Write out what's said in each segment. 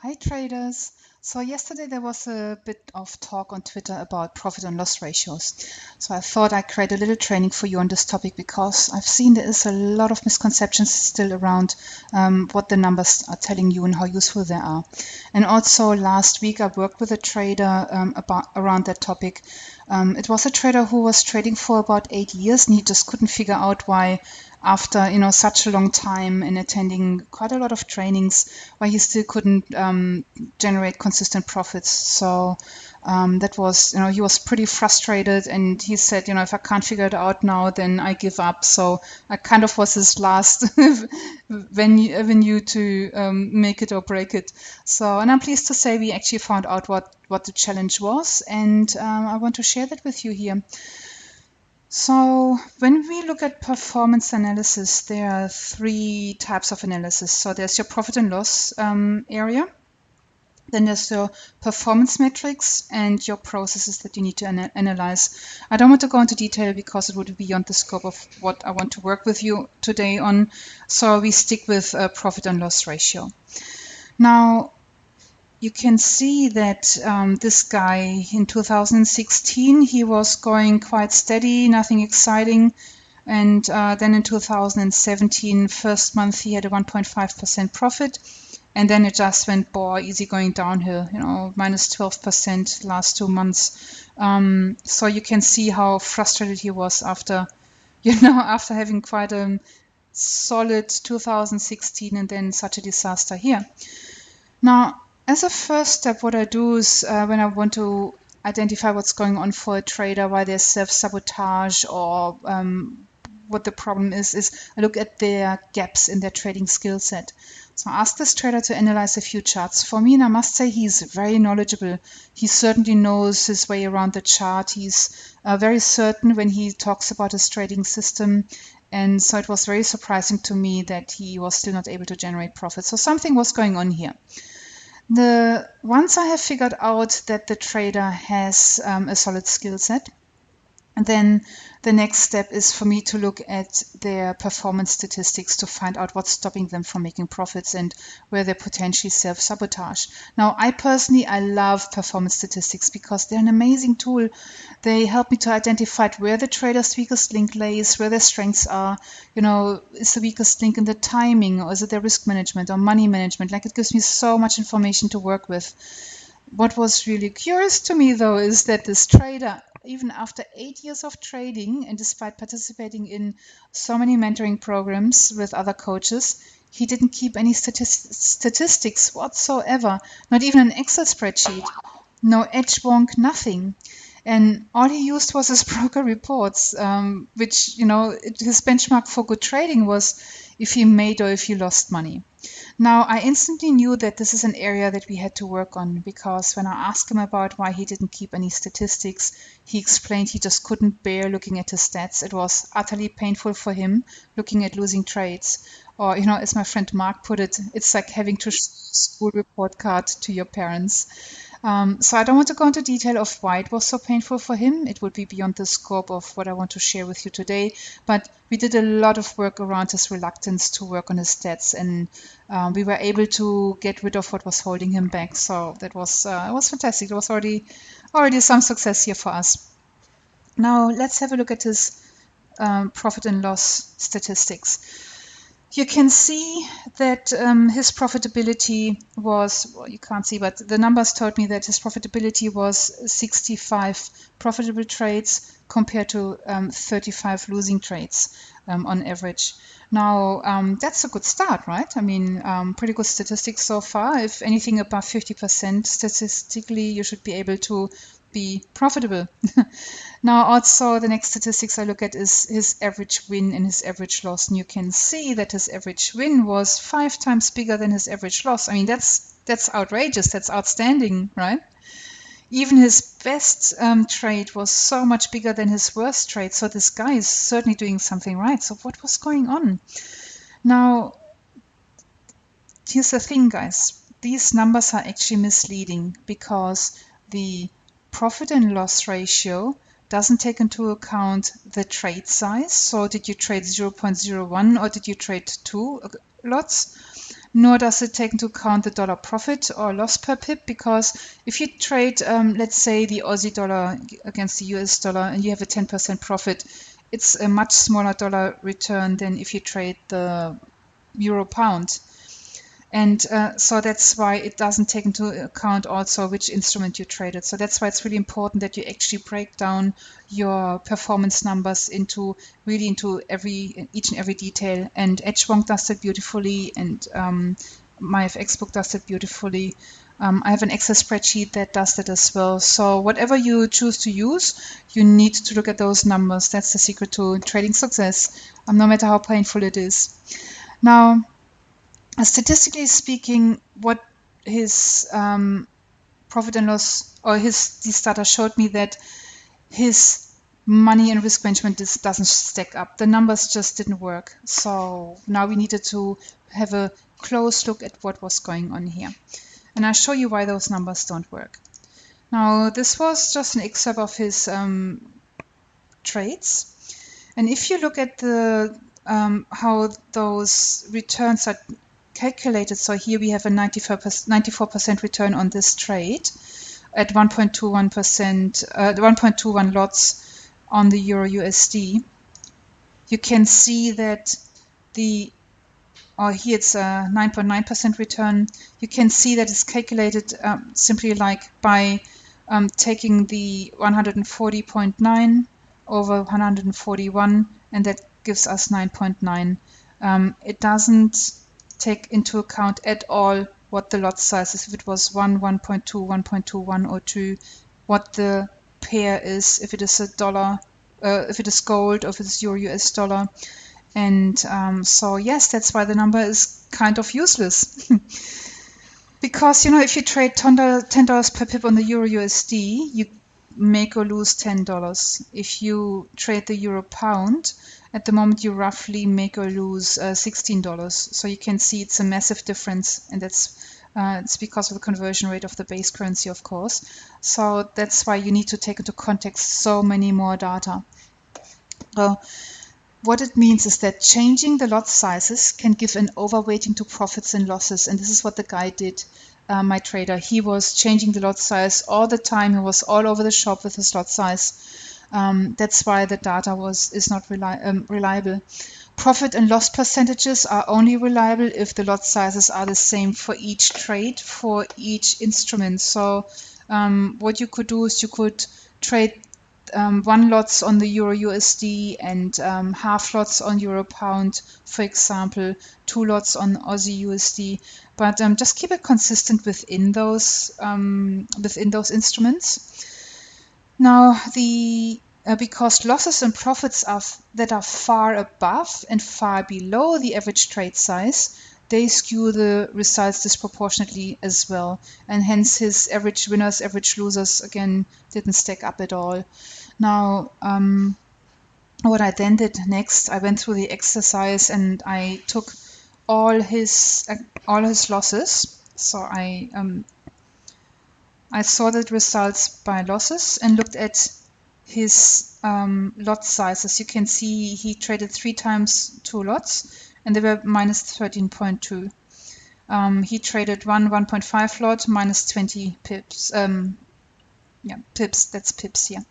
Hi traders. So yesterday there was a bit of talk on Twitter about profit and loss ratios. So I thought I'd create a little training for you on this topic because I've seen there is a lot of misconceptions still around what the numbers are telling you and how useful they are. And also last week I worked with a trader around that topic. It was a trader who was trading for about 8 years and he just couldn't figure out why after such a long time and attending quite a lot of trainings why he still couldn't generate consistent profits. So that was he was pretty frustrated and he said, if I can't figure it out now, then I give up. So I kind of was his last avenue to make it or break it. So, and I'm pleased to say we actually found out what the challenge was, and I want to share that with you here. So when we look at performance analysis, there are three types of analysis. So there's your profit and loss area. Then there's your performance metrics and your processes that you need to analyze. I don't want to go into detail because it would be beyond the scope of what I want to work with you today on. So we stick with profit and loss ratio. Now, you can see that this guy in 2016, he was going quite steady, nothing exciting. And then in 2017, first month, he had a 1.5% profit. And then it just went easy going downhill, minus 12% last 2 months. So you can see how frustrated he was after having quite a solid 2016 and then such a disaster here. Now, as a first step, what I do is when I want to identify what's going on for a trader, why there's self-sabotage or what the problem is I look at their gaps in their trading skill set. So I ask this trader to analyze a few charts for me, and I must say he's very knowledgeable. He certainly knows his way around the chart. He's very certain when he talks about his trading system. And so it was very surprising to me that he was still not able to generate profit. So something was going on here. Once I have figured out that the trader has a solid skill set, then the next step is for me to look at their performance statistics to find out what's stopping them from making profits and where they potentially self-sabotage. Now, I love performance statistics because they're an amazing tool. They help me to identify where the trader's weakest link lays, where their strengths are. Is the weakest link in the timing, or is it their risk management or money management? Like, it gives me so much information to work with. What was really curious to me, though, is that this trader, even after 8 years of trading and despite participating in so many mentoring programs with other coaches, he didn't keep any statistics whatsoever, not even an Excel spreadsheet, no edgewonk, nothing. And all he used was his broker reports, which, his benchmark for good trading was if he made or if he lost money. Now, I instantly knew that this is an area that we had to work on because when I asked him about why he didn't keep any statistics, he explained he just couldn't bear looking at his stats. It was utterly painful for him looking at losing trades. Or, as my friend Mark put it, it's like having to show a school report card to your parents. So I don't want to go into detail of why it was so painful for him. It would be beyond the scope of what I want to share with you today. But we did a lot of work around his reluctance to work on his stats, and we were able to get rid of what was holding him back. So that was it was fantastic. There was already some success here for us. Now let's have a look at his profit and loss statistics. You can see that his profitability was, well, you can't see, but the numbers told me that his profitability was 65 profitable trades compared to 35 losing trades on average. Now, that's a good start, right? I mean, pretty good statistics so far. If anything above 50% statistically, you should be able to be profitable. Now, also, the next statistics I look at is his average win and his average loss. And you can see that his average win was 5 times bigger than his average loss. I mean, that's outrageous. That's outstanding, right? Even his best trade was so much bigger than his worst trade. So this guy is certainly doing something right. So what was going on? Now, here's the thing, guys. These numbers are actually misleading because the profit and loss ratio doesn't take into account the trade size. So did you trade 0.01 or did you trade 2 lots? nor does it take into account the dollar profit or loss per pip, because if you trade, let's say, the Aussie dollar against the US dollar and you have a 10% profit, it's a much smaller dollar return than if you trade the euro pound. And so that's why it doesn't take into account also which instrument you traded. So that's why it's really important that you actually break down your performance numbers into each and every detail. And Edgewonk does that beautifully, and MyFXbook does that beautifully. I have an Excel spreadsheet that does that as well. So whatever you choose to use, you need to look at those numbers. That's the secret to trading success, no matter how painful it is. Now, statistically speaking, what his profit and loss, or this data showed me that his money and risk management doesn't stack up. The numbers just didn't work. So now we needed to have a close look at what was going on here. And I'll show you why those numbers don't work. Now, this was just an excerpt of his trades. And if you look at the how those returns are calculated, so here we have a 94% return on this trade at 1.21 lots on the Euro USD. You can see that here it's a 9.9% return. You can see that it's calculated simply like by taking the 140.9 over 141, and that gives us 9.9. It doesn't take into account at all what the lot size is, if it was 1, 1.2, 1.21 or 2, what the pair is, if it is a dollar, if it is gold, or if it's Euro US dollar. And so yes, that's why the number is kind of useless. Because, if you trade $10 per pip on the Euro USD, you make or lose $10. If you trade the Euro pound, at the moment you roughly make or lose $16. So you can see it's a massive difference, and that's it's because of the conversion rate of the base currency, of course. So that's why you need to take into context so many more data. What it means is that changing the lot sizes can give an overweighting to profits and losses, and this is what the guy did. My trader, he was changing the lot size all the time. He was all over the shop with his lot size. That's why the data is not reliable. Profit and loss percentages are only reliable if the lot sizes are the same for each trade, for each instrument. So what you could do is you could trade 1 lots on the Euro USD and half lots on Euro Pound, for example, 2 lots on Aussie USD. But just keep it consistent within those instruments. Now, because losses and profits that are far above and far below the average trade size, they skew the results disproportionately as well. And hence his average winners, average losers, again, didn't stack up at all. Now, what I then did next, I went through the exercise and I took all his losses. So I sorted results by losses and looked at his lot sizes. You can see he traded 3 times 2 lots, and they were minus 13.2. He traded 1.5 lot, minus 20 pips. Pips, that's pips here.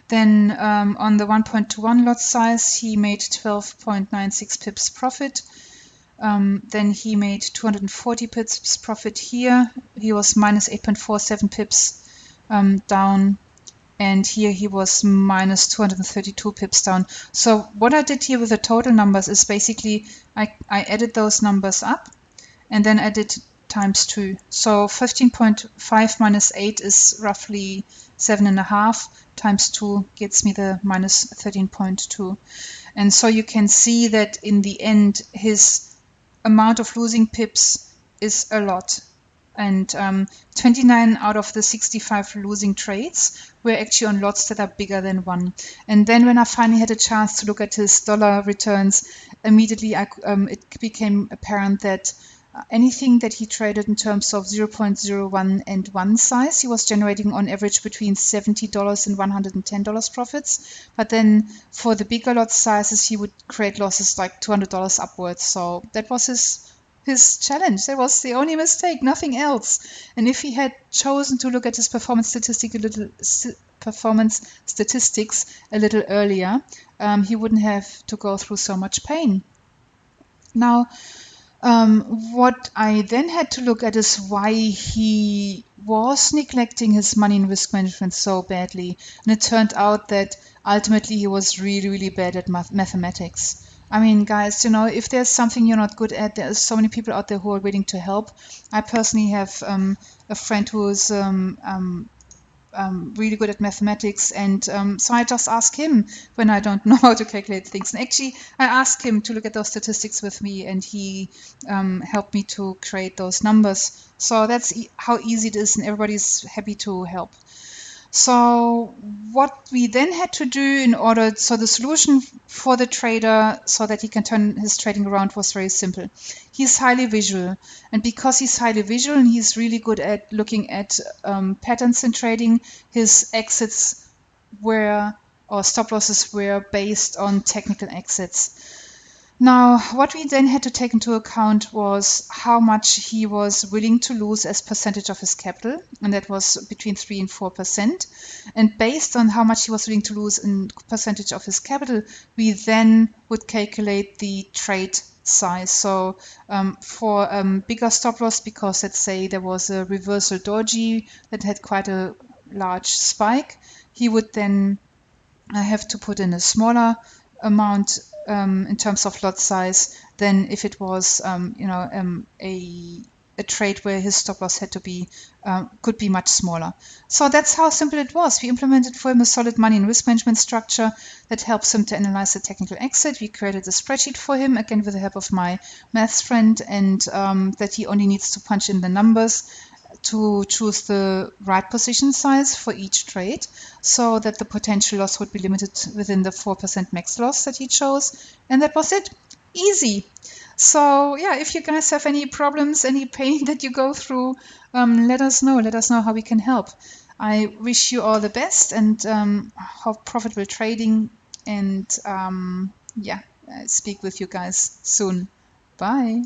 Then on the 1.21 lot size, he made 12.96 pips profit. Then he made 240 pips profit here. He was minus 8.47 pips down. And here he was minus 232 pips down. So what I did here with the total numbers is basically I added those numbers up, and then I did times 2. So 15.5 minus 8 is roughly 7.5. Times 2 gets me the minus 13.2. And so you can see that in the end, his amount of losing pips is a lot. And 29 out of the 65 losing trades were actually on lots that are bigger than 1. And then when I finally had a chance to look at his dollar returns, immediately it became apparent that anything that he traded in terms of 0.01 and 1 size, he was generating on average between $70 and $110 profits. But then for the bigger lot sizes, he would create losses like $200 upwards. So that was his his challenge. That was the only mistake, nothing else. And if he had chosen to look at his performance statistics a little earlier, he wouldn't have to go through so much pain. Now, what I then had to look at is why he was neglecting his money and risk management so badly. And it turned out that ultimately he was really, really bad at mathematics. I mean, guys, if there's something you're not good at, there are so many people out there who are willing to help. I personally have a friend who is really good at mathematics, and so I just ask him when I don't know how to calculate things. And actually, I asked him to look at those statistics with me, and he helped me to create those numbers. So that's how easy it is, and everybody's happy to help. So what we then had to do so the solution for the trader so that he can turn his trading around was very simple. He's highly visual, and because he's highly visual and he's really good at looking at patterns in trading, his exits or stop losses were based on technical exits. Now, what we then had to take into account was how much he was willing to lose as percentage of his capital, and that was between 3 and 4%. And based on how much he was willing to lose in percentage of his capital, we then would calculate the trade size. So for bigger stop loss, because let's say there was a reversal doji that had quite a large spike, he would then have to put in a smaller amount in terms of lot size than if it was a trade where his stop loss had to be could be much smaller. So that's how simple it was. We implemented for him a solid money and risk management structure that helps him to analyze the technical exit. We created a spreadsheet for him, again with the help of my maths friend, and that he only needs to punch in the numbers to choose the right position size for each trade so that the potential loss would be limited within the 4% max loss that he chose. And that was it. Easy. So yeah, if you guys have any problems, any pain that you go through, let us know. Let us know how we can help. I wish you all the best and have profitable trading. And speak with you guys soon. Bye.